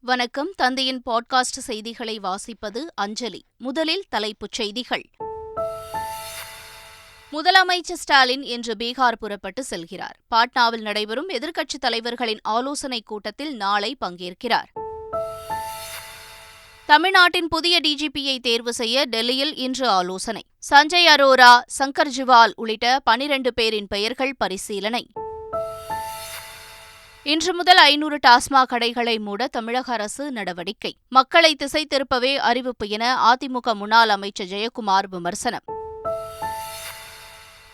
வணக்கம். தந்தையின் பாட்காஸ்ட் செய்திகளை வாசிப்பது அஞ்சலி. முதலில் தலைப்புச் செய்திகள். முதலமைச்சர் ஸ்டாலின் இன்று பீகார் புறப்பட்டு செல்கிறார். பாட்னாவில் நடைபெறும் எதிர்க்கட்சித் தலைவர்களின் ஆலோசனைக் கூட்டத்தில் நாளை பங்கேற்கிறார். தமிழ்நாட்டின் புதிய டிஜிபியை தேர்வு செய்ய டெல்லியில் இன்று ஆலோசனை. சஞ்சய் அரோரா, சங்கர் ஜிவால் உள்ளிட்ட 12 பேரின் பெயர்கள் பரிசீலனை. இன்று முதல் 500 டாஸ்மாக் கடைகளை மூட தமிழக அரசு நடவடிக்கை. மக்களை திசை திருப்பவே அறிவிப்பு என அதிமுக முன்னாள் அமைச்சர் ஜெயக்குமார் விமர்சனம்.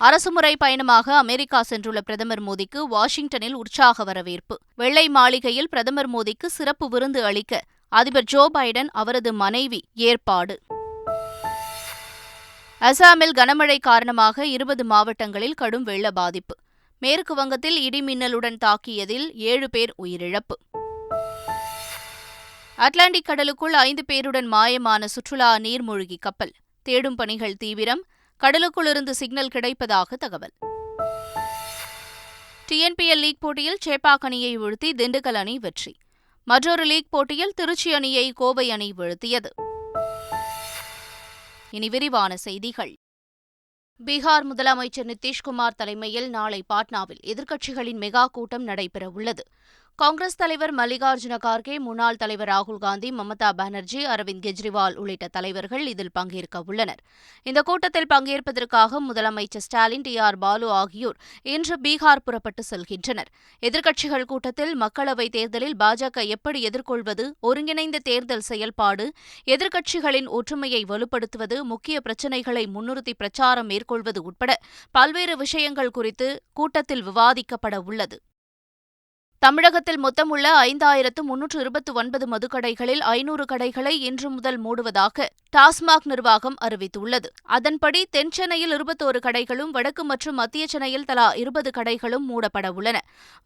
அரசுமுறை பயணமாக அமெரிக்கா சென்றுள்ள பிரதமர் மோடிக்கு வாஷிங்டனில் உற்சாக வரவேற்பு. வெள்ளை மாளிகையில் பிரதமர் மோடிக்கு சிறப்பு விருந்து அளிக்க அதிபர் ஜோ பைடன், அவரது மனைவி ஏற்பாடு. அசாமில் கனமழை காரணமாக 20 மாவட்டங்களில் கடும் வெள்ள பாதிப்பு. மேற்கு வங்கத்தில் இடிமின்னலுடன் தாக்கியதில் 7 பேர் உயிரிழப்பு. அட்லாண்டிக் கடலுக்குள் 5 பேருடன் மாயமான சுற்றுலா நீர்மூழ்கி கப்பல். தேடும் பணிகள் தீவிரம். கடலுக்குள்ளிருந்து சிக்னல் கிடைப்பதாக தகவல். டிஎன்பிஎல் லீக் போட்டியில் சேப்பாக் அணியை வீழ்த்தி திண்டுக்கல் அணி வெற்றி. மற்றொரு லீக் போட்டியில் திருச்சி அணியை கோவை அணி வீழ்த்தியது. இனி விரிவான செய்திகள். பீகார் முதலமைச்சர் நிதிஷ்குமார் தலைமையில் நாளை பாட்னாவில் எதிர்க்கட்சிகளின் மெகா கூட்டம் நடைபெறவுள்ளது. காங்கிரஸ் தலைவர் மல்லிகார்ஜுன கார்கே, முன்னாள் தலைவர் ராகுல் காந்தி, மமதா பானர்ஜி, அரவிந்த் கெஜ்ரிவால் உள்ளிட்ட தலைவர்கள் இதில் பங்கேற்க உள்ளனர். இந்த கூட்டத்தில் பங்கேற்பதற்காக முதலமைச்சர் ஸ்டாலின், டி.ஆர். பாலு ஆகியோர் இன்று பீகார் புறப்பட்டு செல்கின்றனர். எதிர்க்கட்சிகள் கூட்டத்தில் மக்களவைத் தேர்தலில் பாஜக எப்படி எதிர்கொள்வது, ஒருங்கிணைந்த தேர்தல் செயல்பாடு, எதிர்க்கட்சிகளின் ஒற்றுமையை வலுப்படுத்துவது, முக்கிய பிரச்சினைகளை முன்னிறுத்தி பிரச்சாரம் மேற்கொள்வது உட்பட பல்வேறு விஷயங்கள் குறித்து கூட்டத்தில் விவாதிக்கப்பட உள்ளது. தமிழகத்தில் மொத்தம் உள்ள 5329 மதுக்கடைகளில் 500 கடைகளை இன்று முதல் மூடுவதாக டாஸ்மாக் நிர்வாகம் அறிவித்துள்ளது. அதன்படி தென் சென்னையில் 21 கடைகளும், வடக்கு மற்றும் மத்திய சென்னையில் தலா 20 கடைகளும் மூடப்பட உள்ளன.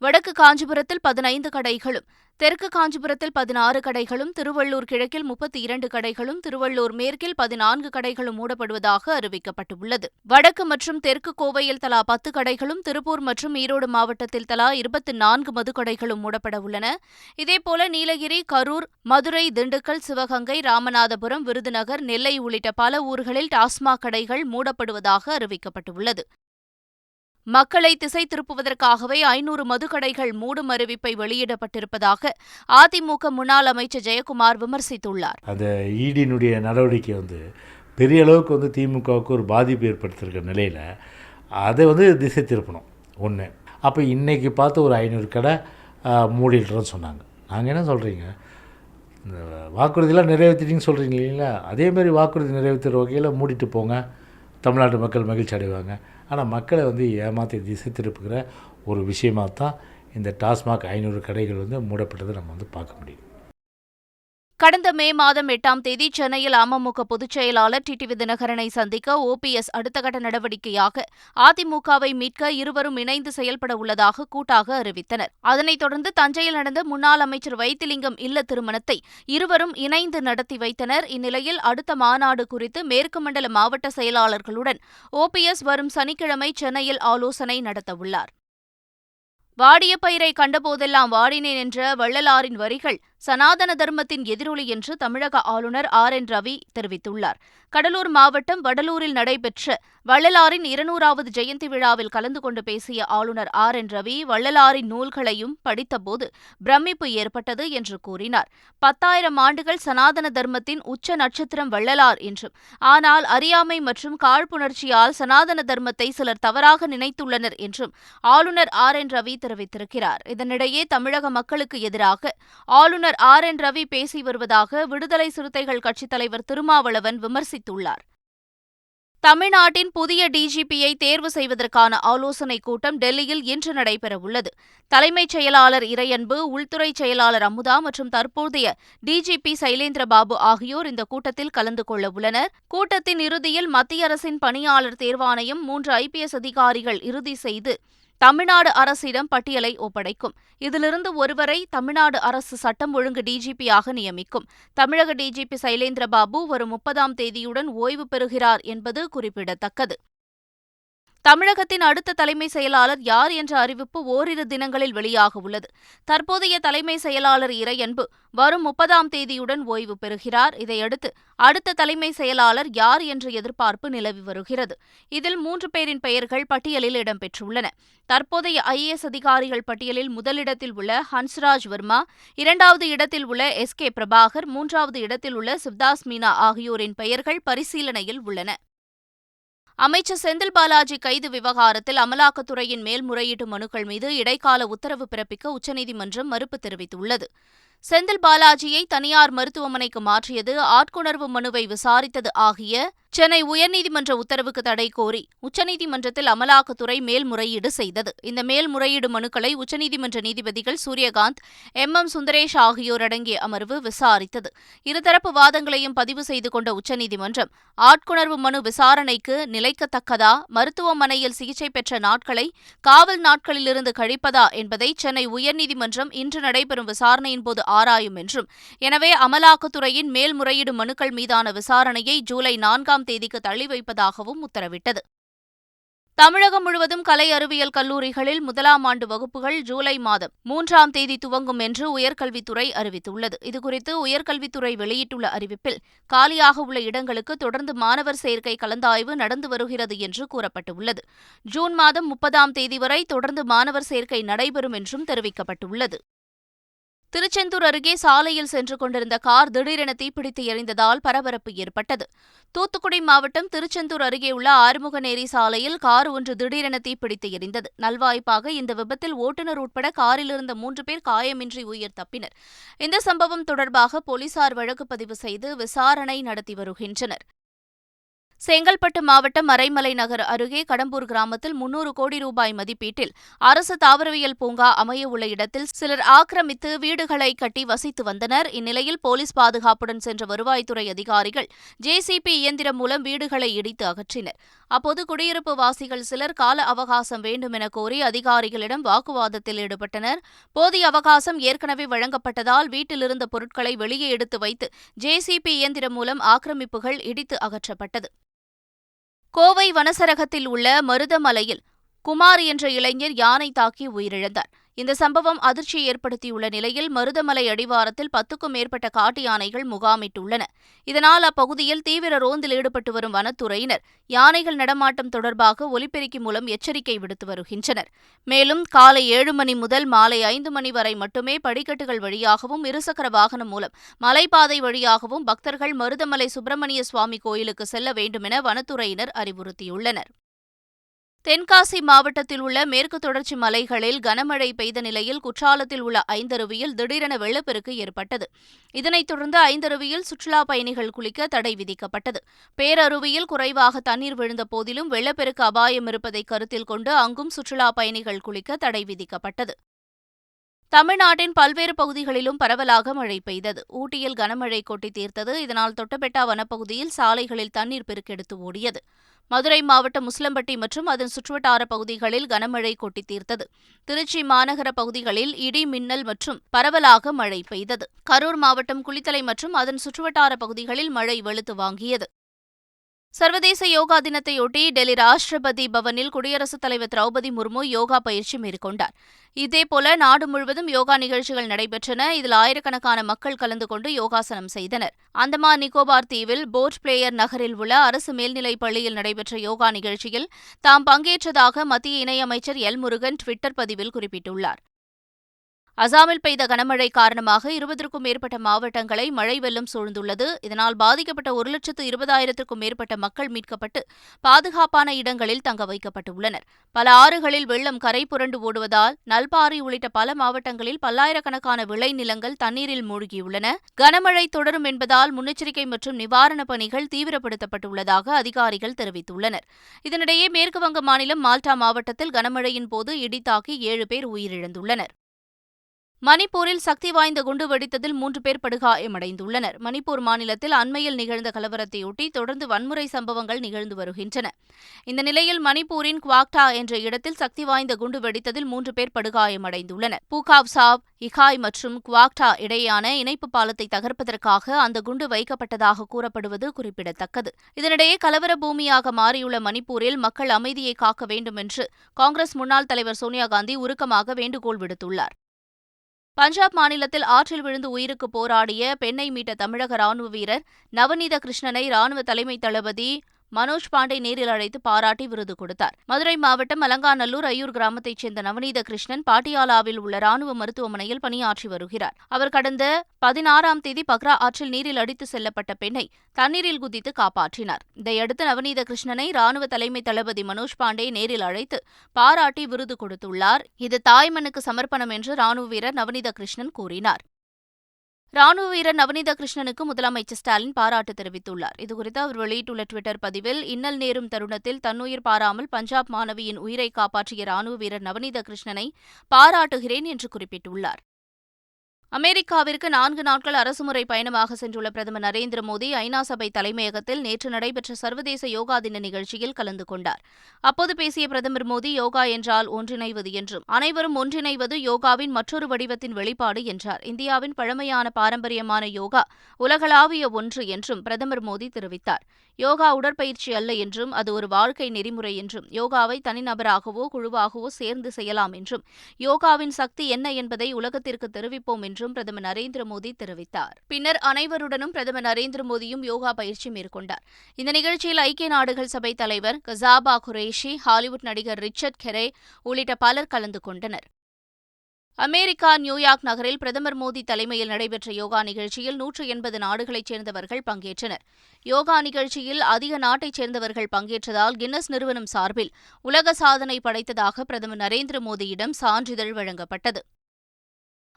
வடக்கு காஞ்சிபுரத்தில் 15 கடைகளும், தெற்கு காஞ்சிபுரத்தில் 16 கடைகளும், திருவள்ளூர் கிழக்கில் 32 கடைகளும், திருவள்ளூர் மேற்கில் 14 கடைகளும் மூடப்படுவதாக அறிவிக்கப்பட்டுள்ளது. வடக்கு மற்றும் தெற்கு கோவையில் தலா 10 கடைகளும், திருப்பூர் மற்றும் ஈரோடு மாவட்டத்தில் தலா 24 மதுக்கடைகளும் மூடப்பட உள்ளன. இதேபோல நீலகிரி, கரூர், மதுரை, திண்டுக்கல், சிவகங்கை, ராமநாதபுரம், விருதுநகர், நெல்லை உள்ளிட்ட பல ஊர்களில் டாஸ்மாக் கடைகள் மூடப்படுவதாக அறிவிக்கப்பட்டுள்ளது. மக்களை திசை திருப்புவதற்காகவே 500 மதுக்கடைகள் மூடும் அறிவிப்பை வெளியிடப்பட்டிருப்பதாக அதிமுக முன்னாள் அமைச்சர் ஜெயக்குமார் விமர்சித்துள்ளார். அந்த ஈடியினுடைய நடவடிக்கை பெரிய அளவுக்கு திமுகவுக்கு ஒரு பாதிப்பு ஏற்படுத்தியிருக்க நிலையில் அதை திசை திருப்பணும் ஒன்று. அப்போ இன்றைக்கி பார்த்து ஒரு 500 கடை மூடிடுறோன்னு சொன்னாங்க. நாங்கள் என்ன சொல்கிறீங்க, இந்த வாக்குறுதியெலாம் நிறைவேற்றிட்டிங்கன்னு சொல்கிறீங்க இல்லைங்களா, அதேமாதிரி வாக்குறுதி நிறைவேற்றுற வகையில் மூடிட்டு போங்க, தமிழ்நாட்டு மக்கள் மகிழ்ச்சி அடைவாங்க. ஆனால் மக்களை ஏமாற்றி திசை திருப்புகிற ஒரு விஷயமாக தான் இந்த டாஸ்மாக் 500 கடைகள் மூடப்பட்டதை நம்ம பார்க்க முடியும். கடந்த மே மாதம் 8ஆம் தேதி சென்னையில் அமமுக பொதுச் செயலாளர் டிடிவி தினகரனை சந்திக்க ஓபிஎஸ் அடுத்த கட்ட நடவடிக்கையாக அதிமுகவை மீட்க இருவரும் இணைந்து செயல்பட உள்ளதாக கூட்டாக அறிவித்தனர். அதனைத் தொடர்ந்து தஞ்சையில் நடந்த முன்னாள் அமைச்சர் வைத்திலிங்கம் இல்ல திருமணத்தை இருவரும் இணைந்து நடத்தி வைத்தனர். இந்நிலையில் அடுத்த மாநாடு குறித்து மேற்கு மண்டல மாவட்ட செயலாளர்களுடன் ஓபிஎஸ் வரும் சனிக்கிழமை சென்னையில் ஆலோசனை நடத்தவுள்ளார். வாடிய பயிரை கண்டபோதெல்லாம் வாடினேன் என்ற வள்ளலாரின் வரிகள் சனாதன தர்மத்தின் எதிரொலி என்று தமிழக ஆளுநர் ஆர்.என். ரவி தெரிவித்துள்ளார். கடலூர் மாவட்டம் வடலூரில் நடைபெற்ற வள்ளலாரின் 200வது ஜெயந்தி விழாவில் கலந்து கொண்டு பேசிய ஆளுநர் ஆர்.என். ரவி, வள்ளலாரின் நூல்களையும் படித்தபோது பிரமிப்பு ஏற்பட்டது என்று கூறினார். 10,000 ஆண்டுகள் சனாதன தர்மத்தின் உச்ச நட்சத்திரம் வள்ளலார் என்றும், ஆனால் அறியாமை மற்றும் காழ்ப்புணர்ச்சியால் சனாதன தர்மத்தை சிலர் தவறாக நினைத்துள்ளனர் என்றும் ஆளுநர் ஆர்.என். ரவி தெரிவித்திருக்கிறார். இதனிடையே தமிழக மக்களுக்கு எதிராக ஆளுநர் ஆர்.என். ரவி பேசி வருவதாக விடுதலை சிறுத்தைகள் கட்சித் தலைவர் திருமாவளவன் விமர்சித்துள்ளார். தமிழ்நாட்டின் புதிய டிஜிபியை தேர்வு செய்வதற்கான ஆலோசனைக் கூட்டம் டெல்லியில் இன்று நடைபெறவுள்ளது. தலைமைச் செயலாளர் இறையன்பு, உள்துறை செயலாளர் அமுதா மற்றும் தற்போதைய டிஜிபி சைலேந்திரபாபு ஆகியோர் இந்த கூட்டத்தில் கலந்து கொள்ள உள்ளனர். கூட்டத்தின் இறுதியில் மத்திய அரசின் பணியாளர் தேர்வாணையம் 3 ஐபிஎஸ் அதிகாரிகள் இறுதி செய்து தமிழ்நாடு அரசிடம் பட்டியலை ஒப்படைக்கும். இதிலிருந்து ஒருவரை தமிழ்நாடு அரசு சட்டம் ஒழுங்கு டிஜிபியாக நியமிக்கும். தமிழக டிஜிபி சைலேந்திரபாபு வரும் 30ஆம் தேதியுடன் ஓய்வு பெறுகிறார் என்பது குறிப்பிடத்தக்கது. தமிழகத்தின் அடுத்த தலைமை செயலாளர் யார் என்ற அறிவிப்பு ஓரிரு தினங்களில் வெளியாக உள்ளது. தற்போதைய தலைமை செயலாளர் இறையன்பு வரும் 30ஆம் தேதியுடன் ஓய்வு பெறுகிறார். இதையடுத்து அடுத்த தலைமை செயலாளர் யார் என்ற எதிர்பார்ப்பு நிலவி வருகிறது. இதில் 3 பேரின் பெயர்கள் பட்டியலில் இடம்பெற்றுள்ளன. தற்போதைய IAS அதிகாரிகள் பட்டியலில் முதலிடத்தில் உள்ள ஹன்ஸ்ராஜ் வர்மா, 2வது இடத்தில் உள்ள SK பிரபாகர், 3வது இடத்தில் உள்ள சிவ்தாஸ் மீனா ஆகியோரின் பெயர்கள் பரிசீலனையில் உள்ளன. அமைச்சர் செந்தில் பாலாஜி கைது விவகாரத்தில் அமலாக்கத்துறையின் மேல்முறையீட்டு மனுக்கள் மீது இடைக்கால உத்தரவு பிறப்பிக்க உச்சநீதிமன்றம் மறுப்பு தெரிவித்துள்ளது. செந்தில் பாலாஜியை தனியார் மருத்துவமனைக்கு மாற்றியது, ஆட்கொணர்வு மனுவை விசாரித்தது ஆகிய சென்னை உயர்நீதிமன்ற உத்தரவுக்கு தடை கோரி உச்சநீதிமன்றத்தில் அமலாக்கத்துறை மேல்முறையீடு செய்தது. இந்த மேல்முறையீடு மனுக்களை உச்சநீதிமன்ற நீதிபதிகள் சூரியகாந்த், MM சுந்தரேஷ் ஆகியோர் அடங்கிய அமர்வு விசாரித்தது. இருதரப்பு வாதங்களையும் பதிவு செய்து கொண்ட உச்சநீதிமன்றம் ஆட்கொணர்வு மனு விசாரணைக்கு நிலைக்கத்தக்கதா, மருத்துவமனையில் சிகிச்சை பெற்ற நாட்களை காவல் நாட்களிலிருந்து கழிப்பதா என்பதை சென்னை உயர்நீதிமன்றம் இன்று நடைபெறும் விசாரணையின்போது ஆராயும் என்றும், எனவே அமலாக்கத்துறையின் மேல்முறையீடு மனுக்கள் மீதான விசாரணையை ஜூலை 4ஆம் தேதிக்கு தள்ளி வைப்பதாகவும் உத்தரவிட்டது. தமிழகம் முழுவதும் கலை அறிவியல் கல்லூரிகளில் 1ஆம் ஆண்டு வகுப்புகள் ஜூலை மாதம் 3ஆம் தேதி துவங்கும் என்று உயர்கல்வித்துறை அறிவித்துள்ளது. இதுகுறித்து உயர்கல்வித்துறை வெளியிட்டுள்ள அறிவிப்பில், காலியாக உள்ள இடங்களுக்கு தொடர்ந்து மாணவர் சேர்க்கை கலந்தாய்வு நடந்து வருகிறது என்று கூறப்பட்டுள்ளது. ஜூன் மாதம் 30ஆம் தேதி வரை தொடர்ந்து மாணவர் சேர்க்கை நடைபெறும் என்றும் தெரிவிக்கப்பட்டுள்ளது. திருச்செந்தூர் அருகே சாலையில் சென்று கொண்டிருந்த கார் திடீரென தீப்பிடித்து எரிந்ததால் பரபரப்பு ஏற்பட்டது. தூத்துக்குடி மாவட்டம் திருச்செந்தூர் அருகே உள்ள ஆறுமுகநேரி சாலையில் கார் ஒன்று திடீரென தீப்பிடித்து எரிந்தது. நல்வாய்ப்பாக இந்த விபத்தில் ஓட்டுநர் உட்பட காரில் இருந்த 3 பேர் காயமின்றி உயிர் தப்பினர். இந்த சம்பவம் தொடர்பாக போலீசார் வழக்கு பதிவு செய்து விசாரணை நடத்தி வருகின்றனர். செங்கல்பட்டு மாவட்டம் மறைமலை நகர் அருகே கடம்பூர் கிராமத்தில் 300 கோடி ரூபாய் மதிப்பீட்டில் அரசு தாவரவியல் பூங்கா அமைய உள்ள இடத்தில் சிலர் ஆக்கிரமித்து வீடுகளை கட்டி வசித்து வந்தனர். இந்நிலையில் போலீஸ் பாதுகாப்புடன் சென்ற வருவாய்த்துறை அதிகாரிகள் JCB இயந்திரம் மூலம் வீடுகளை இடித்து அகற்றினர். அப்போது குடியிருப்பு வாசிகள் சிலர் கால அவகாசம் வேண்டும் என கோரி அதிகாரிகளிடம் வாக்குவாதத்தில் ஈடுபட்டனர். போதிய அவகாசம் ஏற்கனவே வழங்கப்பட்டதால் வீட்டிலிருந்த பொருட்களை வெளியே எடுத்து வைத்து JCB இயந்திரம் மூலம் ஆக்கிரமிப்புகள் இடித்து அகற்றப்பட்டது. கோவை வனசரகத்தில் உள்ள மருதமலையில் குமார் என்ற இளைஞர் யானை தாக்கி உயிரிழந்தார். இந்த சம்பவம் அதிர்ச்சியை ஏற்படுத்தியுள்ள நிலையில் மருதமலை அடிவாரத்தில் 10க்கும் மேற்பட்ட காட்டு யானைகள் முகாமிட்டுள்ளன. இதனால் அப்பகுதியில் தீவிர ரோந்தில் ஈடுபட்டு வரும் வனத்துறையினர் யானைகள் நடமாட்டம் தொடர்பாக ஒலிபெருக்கி மூலம் எச்சரிக்கை விடுத்து வருகின்றனர். மேலும் காலை 7 மணி முதல் மாலை 5 மணி வரை மட்டுமே படிக்கட்டுகள் வழியாகவும் இருசக்கர வாகனம் மூலம் மலைப்பாதை வழியாகவும் பக்தர்கள் மருதமலை சுப்பிரமணிய சுவாமி கோயிலுக்கு செல்ல வேண்டுமென வனத்துறையினர் அறிவுறுத்தியுள்ளனர். தென்காசி மாவட்டத்தில் உள்ள மேற்கு தொடர்ச்சி மலைகளில் கனமழை பெய்த நிலையில் குற்றாலத்தில் உள்ள ஐந்தருவியில் திடீரென வெள்ளப்பெருக்கு ஏற்பட்டது. இதனைத் தொடர்ந்து ஐந்தருவியில் சுற்றுலாப் பயணிகள் குளிக்க தடை விதிக்கப்பட்டது. பேரருவியில் குறைவாக தண்ணீர் விழுந்த போதிலும் வெள்ளப்பெருக்கு அபாயம் இருப்பதை கருத்தில் கொண்டு அங்கும் சுற்றுலாப் பயணிகள் குளிக்க தடை விதிக்கப்பட்டது. தமிழ்நாட்டின் பல்வேறு பகுதிகளிலும் பரவலாக மழை பெய்தது. ஊட்டியில் கனமழை கொட்டி தீர்த்தது. இதனால் தொட்டபெட்டா வனப்பகுதியில் சாலைகளில் தண்ணீர் பெருக்கெடுத்து ஓடியது. மதுரை மாவட்டம் முஸ்லம்பட்டி மற்றும் அதன் சுற்றுவட்டார பகுதிகளில் கனமழை கொட்டி தீர்த்தது. திருச்சி மாநகர பகுதிகளில் இடி மின்னல் மற்றும் பரவலாக மழை பெய்தது. கரூர் மாவட்டம் குளித்தலை மற்றும் அதன் சுற்றுவட்டார பகுதிகளில் மழை வெளுத்து வாங்கியது. சர்வதேச யோகா தினத்தையொட்டி டெல்லி ராஷ்டிரபதி பவனில் குடியரசுத் தலைவர் திரௌபதி முர்மு யோகா பயிற்சி மேற்கொண்டார். இதேபோல நாடு முழுவதும் யோகா நிகழ்ச்சிகள் நடைபெற்றன. இதில் ஆயிரக்கணக்கான மக்கள் கலந்து கொண்டு யோகாசனம் செய்தனர். அந்தமான் நிக்கோபார் தீவில் போர்ட் பிளேயர் நகரில் உள்ள அரசு மேல்நிலைப் பள்ளியில் நடைபெற்ற யோகா நிகழ்ச்சியில் தாம் பங்கேற்றதாக மத்திய இணையமைச்சர் முருகன் ட்விட்டர் பதிவில் குறிப்பிட்டுள்ளார். அசாமில் பெய்த கனமழை காரணமாக 20க்கும் மேற்பட்ட மாவட்டங்களை மழை வெள்ளம் சூழ்ந்துள்ளது. இதனால் பாதிக்கப்பட்ட 1,20,000க்கும் மேற்பட்ட மக்கள் மீட்கப்பட்டு பாதுகாப்பான இடங்களில் தங்க வைக்கப்பட்டுள்ளனர். பல ஆறுகளில் வெள்ளம் கரை புரண்டு ஓடுவதால் நல்பாரி உள்ளிட்ட பல மாவட்டங்களில் பல்லாயிரக்கணக்கான விளைநிலங்கள் தண்ணீரில் மூழ்கியுள்ளன. கனமழை தொடரும் என்பதால் முன்னெச்சரிக்கை மற்றும் நிவாரணப் பணிகள் தீவிரப்படுத்தப்பட்டுள்ளதாக அதிகாரிகள் தெரிவித்துள்ளனர். இதனிடையே மேற்குவங்க மாநிலம் மால்டா மாவட்டத்தில் கனமழையின் போது இடி தாக்கி 7 பேர் உயிரிழந்துள்ளனர். மணிப்பூரில் சக்தி வாய்ந்த குண்டு வெடித்ததில் 3 பேர் படுகாயமடைந்துள்ளனர். மணிப்பூர் மாநிலத்தில் அண்மையில் நிகழ்ந்த கலவரத்தையொட்டி தொடர்ந்து வன்முறை சம்பவங்கள் நிகழ்ந்து வருகின்றன. இந்த நிலையில் மணிப்பூரின் குவாக்டா என்ற இடத்தில் சக்தி வாய்ந்த குண்டு வெடித்ததில் 3 பேர் படுகாயமடைந்துள்ளனர். பூகாவ் சாப், இகாய் மற்றும் குவாக்டா இடையேயான இணைப்பு பாலத்தை தகர்ப்பதற்காக அந்த குண்டு வைக்கப்பட்டதாக கூறப்படுவது குறிப்பிடத்தக்கது. இதனிடையே கலவர பூமியாக மாறியுள்ள மணிப்பூரில் மக்கள் அமைதியை காக்க வேண்டும் என்று காங்கிரஸ் முன்னாள் தலைவர் சோனியா காந்தி உருக்கமாக வேண்டுகோள் விடுத்துள்ளார். பஞ்சாப் மாநிலத்தில் ஆற்றில் விழுந்து உயிருக்கு போராடிய பெண்ணை மீட்ட தமிழக ராணுவ வீரர் நவநீத கிருஷ்ணனை ராணுவ தலைமை தளபதி மனோஜ் பாண்டே நேரில் அழைத்து பாராட்டி விருது கொடுத்தார். மதுரை மாவட்டம் அலங்காநல்லூர் ஐயூர் கிராமத்தைச் சேர்ந்த நவநீத கிருஷ்ணன் பாட்டியாலாவில் உள்ள ராணுவ மருத்துவமனையில் பணியாற்றி வருகிறார். அவர் கடந்த 16ஆம் தேதி பக்ரா ஆற்றில் நீரில் அடித்து செல்லப்பட்ட பெண்ணை தண்ணீரில் குதித்து காப்பாற்றினார். இதையடுத்து நவநீத கிருஷ்ணனை ராணுவ தலைமை தளபதி மனோஜ் பாண்டே நேரில் அழைத்து பாராட்டி விருது கொடுத்துள்ளார். இது தாய்மண்ணுக்கு சமர்ப்பணம் என்று ராணுவ வீரர் நவநீத கிருஷ்ணன் கூறினார். ராணுவ வீரர் நவநீத கிருஷ்ணனுக்கு முதலமைச்சர் ஸ்டாலின் பாராட்டு தெரிவித்துள்ளார். இதுகுறித்து அவர் வெளியிட்டுள்ள டுவிட்டர் பதிவில், இன்னல் நேரும் தருணத்தில் தன்னுயிர் பாராமல் பஞ்சாப் மாணவியின் உயிரை காப்பாற்றிய ராணுவ வீரர் நவநீத கிருஷ்ணனை பாராட்டுகிறேன் என்று குறிப்பிட்டுள்ளார். அமெரிக்காவிற்கு 4 நாட்கள் அரசுமுறை பயணமாக சென்றுள்ள பிரதமர் நரேந்திர மோடி ஐநா சபை தலைமையகத்தில் நேற்று நடைபெற்ற சர்வதேச யோகா தின நிகழ்ச்சியில் கலந்து கொண்டார். அப்போது பேசிய பிரதமர் மோடி, யோகா என்றால் ஒன்றிணைவது என்றும் அனைவரும் ஒன்றிணைவது யோகாவின் மற்றொரு வடிவத்தின் வெளிப்பாடு என்றார். இந்தியாவின் பழமையான பாரம்பரியமான யோகா உலகளாவிய ஒன்று என்றும் பிரதமர் மோடி தெரிவித்தார். யோகா உடற்பயிற்சி அல்ல என்றும் அது ஒரு வாழ்க்கை நெறிமுறை என்றும் யோகாவை தனிநபராகவோ குழுவாகவோ சேர்ந்து செய்யலாம் என்றும் யோகாவின் சக்தி என்ன என்பதை உலகத்திற்கு தெரிவிப்போம் என்றும் பிரதமர் நரேந்திர மோடி தெரிவித்தார். பின்னர் அனைவருடனும் பிரதமர் நரேந்திர மோடியும் யோகா பயிற்சி மேற்கொண்டார். இந்த நிகழ்ச்சியில் ஐக்கிய நாடுகள் சபை தலைவர் கசாபா குரேஷி, ஹாலிவுட் நடிகர் ரிச்சர்ட் கெரே உள்ளிட்ட பலர் கலந்து கொண்டனர். அமெரிக்கா நியூயார்க் நகரில் பிரதமர் மோடி தலைமையில் நடைபெற்ற யோகா நிகழ்ச்சியில் 180 நாடுகளைச் சேர்ந்தவர்கள் பங்கேற்றனர். யோகா நிகழ்ச்சியில் அதிக நாட்டைச் சேர்ந்தவர்கள் பங்கேற்றதால் கின்னஸ் நிறுவனம் சார்பில் உலக சாதனை படைத்ததாக பிரதமர் நரேந்திர மோடியிடம் சான்றிதழ் வழங்கப்பட்டது.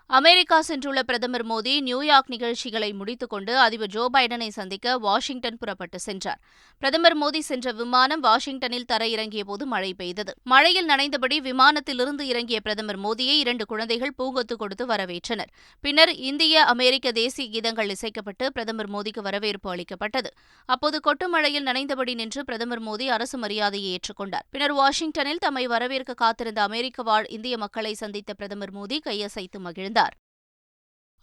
அமெரிக்கா சென்றுள்ள பிரதமர் மோடி நியூயார்க் நிகழ்ச்சிகளை முடித்துக் கொண்டு அதிபர் ஜோ பைடனை சந்திக்க வாஷிங்டன் புறப்பட்டு சென்றார். பிரதமர் மோடி சென்ற விமானம் வாஷிங்டனில் தரையிறங்கியபோது மழை பெய்தது. மழையில் நனைந்தபடி விமானத்திலிருந்து இறங்கிய பிரதமர் மோடியை 2 குழந்தைகள் பூங்கொத்து கொடுத்து வரவேற்றனர். பின்னர் இந்திய அமெரிக்க தேசிய கீதங்கள் இசைக்கப்பட்டு பிரதமர் மோடிக்கு வரவேற்பு அளிக்கப்பட்டது. அப்போது கொட்டும் மழையில் நனைந்தபடி நின்று பிரதமர் மோடி அரசு மரியாதையை ஏற்றுக்கொண்டார். பின்னர் வாஷிங்டனில் தம்மை வரவேற்க காத்திருந்த அமெரிக்க வாழ் இந்திய மக்களை சந்தித்த பிரதமர் மோடி கையசைத்து மகிழ்ந்தார்.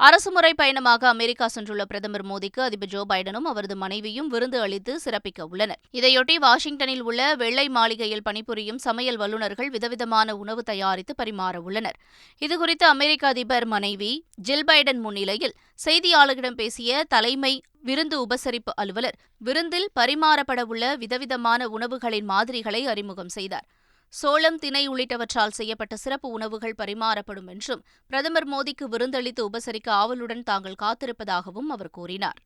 அரசுமுறை பயணமாக அமெரிக்கா சென்றுள்ள பிரதமர் மோடிக்கு அதிபர் ஜோ பைடனும் அவரது மனைவியும் விருந்து அளித்து சிறப்பிக்க உள்ளனர். இதையொட்டி வாஷிங்டனில் உள்ள வெள்ளை மாளிகையில் பணிபுரியும் சமையல் வல்லுநர்கள் விதவிதமான உணவு தயாரித்து பரிமாற உள்ளனர். இதுகுறித்து அமெரிக்க அதிபர் மனைவி ஜில் பைடன் முன்னிலையில் செய்தியாளர்களிடம் பேசிய தலைமை விருந்து உபசரிப்பு அலுவலர், விருந்தில் பரிமாறப்படவுள்ள விதவிதமான உணவுகளின் மாதிரிகளை அறிமுகம் செய்தார். சோளம், திணை உள்ளிட்டவற்றால் செய்யப்பட்ட சிறப்பு உணவுகள் பரிமாறப்படும் என்றும் பிரதமர் மோடிக்கு விருந்தளித்து உபசரிக்க ஆவலுடன் தாங்கள் காத்திருப்பதாகவும் அவர் கூறினார்.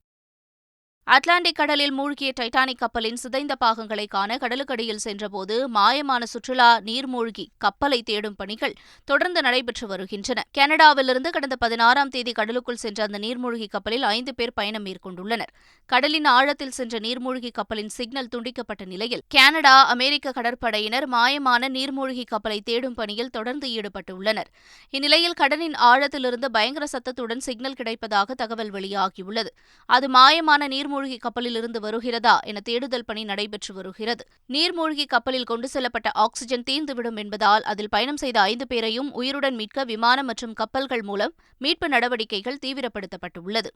அட்லாண்டிக் கடலில் மூழ்கிய டைட்டானிக் கப்பலின் சிதைந்த பாகங்களை காண கடலுக்கடியில் சென்றபோது மாயமான சுற்றுலா நீர்மூழ்கி கப்பலை தேடும் பணிகள் தொடர்ந்து நடைபெற்று வருகின்றன. கனடாவிலிருந்து கடந்த 16ஆம் தேதி கடலுக்குள் சென்ற அந்த நீர்மூழ்கி கப்பலில் 5 பேர் பயணம் மேற்கொண்டுள்ளனர். கடலின் ஆழத்தில் சென்ற நீர்மூழ்கி கப்பலின் சிக்னல் துண்டிக்கப்பட்ட நிலையில் கனடா, அமெரிக்க கடற்படையினர் மாயமான நீர்மூழ்கி கப்பலை தேடும் பணியில் தொடர்ந்து ஈடுபட்டுள்ளனர். இந்நிலையில் கடலின் ஆழத்திலிருந்து பயங்கர சத்தத்துடன் சிக்னல் கிடைப்பதாக தகவல் வெளியாகியுள்ளது. அது மாயமான நீர்மூழ்கி கப்பலிலிருந்து வருகிறதா என தேடுதல் பணி நடைபெற்று வருகிறது. நீர்மூழ்கி கப்பலில் கொண்டு செல்லப்பட்ட ஆக்ஸிஜன் தீர்ந்துவிடும் என்பதால் அதில் பயணம் செய்த 5 பேரையும் உயிருடன் மீட்க விமானம் மற்றும் கப்பல்கள் மூலம் மீட்பு நடவடிக்கைகள் தீவிரப்படுத்தப்பட்டுள்ளது.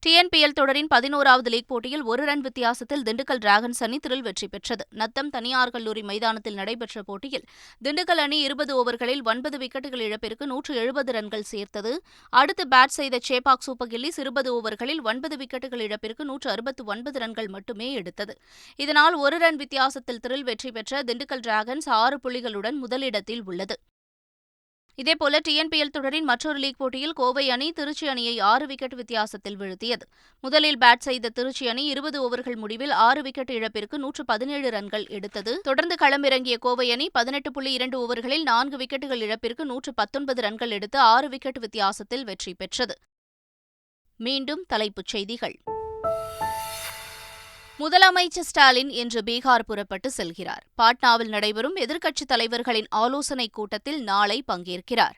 டிஎன்பிஎல் தொடரின் 11வது லீக் போட்டியில் 1 ரன் வித்தியாசத்தில் திண்டுக்கல் டிராகன்ஸ் அணி திரில் வெற்றி பெற்றது. நத்தம் தனியார் கல்லூரி மைதானத்தில் நடைபெற்ற போட்டியில் திண்டுக்கல் அணி 20 ஓவர்களில் 9 விக்கெட்டுகள் இழப்பிற்கு 170 ரன்கள் சேர்த்தது. அடுத்து பேட் செய்த சேபாக் சூப்பர் கில்லிஸ் 20 ஓவர்களில் 9 விக்கெட்டுகள் இழப்பிற்கு 169 ரன்கள் மட்டுமே எடுத்தது. இதனால் 1 ரன் வித்தியாசத்தில் திரில் வெற்றி பெற்ற திண்டுக்கல் டிராகன்ஸ் 6 புள்ளிகளுடன் முதலிடத்தில் உள்ளது. இதேபோல டிஎன்பிஎல் தொடரின் மற்றொரு லீக் போட்டியில் கோவை அணி திருச்சி அணியை 6 விக்கெட் வித்தியாசத்தில் வீழ்த்தியது. முதலில் பேட் செய்த திருச்சி அணி 20 ஓவர்கள் முடிவில் 6 விக்கெட் இழப்பிற்கு 117 ரன்கள் எடுத்தது. தொடர்ந்து களமிறங்கிய கோவை அணி 18.2 ஓவர்களில் 4 விக்கெட்டுகள் இழப்பிற்கு 119 ரன்கள் எடுத்து 6 விக்கெட் வித்தியாசத்தில் வெற்றி பெற்றது. மீண்டும் தலைப்புச் செய்திகள். முதலமைச்சர் ஸ்டாலின் இன்று பீகார் புறப்பட்டு செல்கிறார். பாட்னாவில் நடைபெறும் எதிர்க்கட்சித் தலைவர்களின் ஆலோசனைக் கூட்டத்தில் நாளை பங்கேற்கிறார்.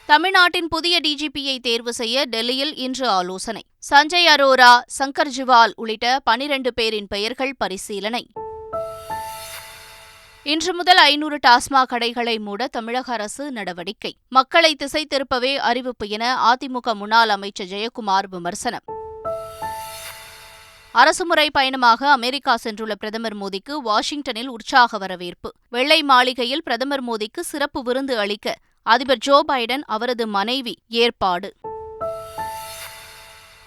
தமிழ்நாட்டின் புதிய டிஜிபியை தேர்வு செய்ய டெல்லியில் இன்று ஆலோசனை. சஞ்சய் அரோரா, சங்கர் ஜிவால் உள்ளிட்ட 12 பேரின் பெயர்கள் பரிசீலனை. இன்று முதல் 500 டாஸ்மாக் கடைகளை மூட தமிழக அரசு நடவடிக்கை. மக்களை திசை திருப்பவே அறிவிப்பு என அதிமுக முன்னாள் அமைச்சர் ஜெயக்குமார் விமர்சனம். அரசுமுறை பயணமாக அமெரிக்கா சென்றுள்ள பிரதமர் மோடிக்கு வாஷிங்டனில் உற்சாக வரவேற்பு. வெள்ளை மாளிகையில் பிரதமர் மோடிக்கு சிறப்பு விருந்து அளிக்க அதிபர் ஜோ பைடன், அவரது மனைவி ஏற்பாடு.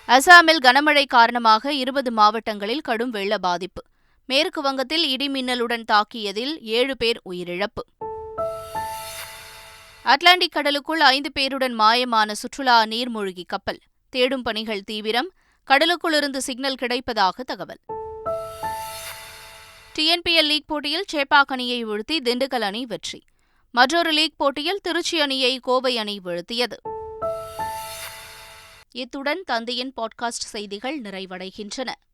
அசாமில் கனமழை காரணமாக 20 மாவட்டங்களில் கடும் வெள்ள பாதிப்பு. மேற்கு வங்கத்தில் இடிமின்னலுடன் தாக்கியதில் 7 பேர் உயிரிழப்பு. அட்லாண்டிக் கடலுக்குள் 5 பேருடன் மாயமான சுற்றுலா நீர்மூழ்கி கப்பல். தேடும் பணிகள் தீவிரம். கடலுக்குள்ளிருந்து சிக்னல் கிடைப்பதாக தகவல். டிஎன்பிஎல் லீக் போட்டியில் சேப்பாக் அணியை வீழ்த்தி திண்டுக்கல் அணி வெற்றி. மற்றொரு லீக் போட்டியில் திருச்சி அணியை கோவை அணி வீழ்த்தியது. இத்துடன் தந்தையின் பாட்காஸ்ட் செய்திகள் நிறைவடைகின்றன.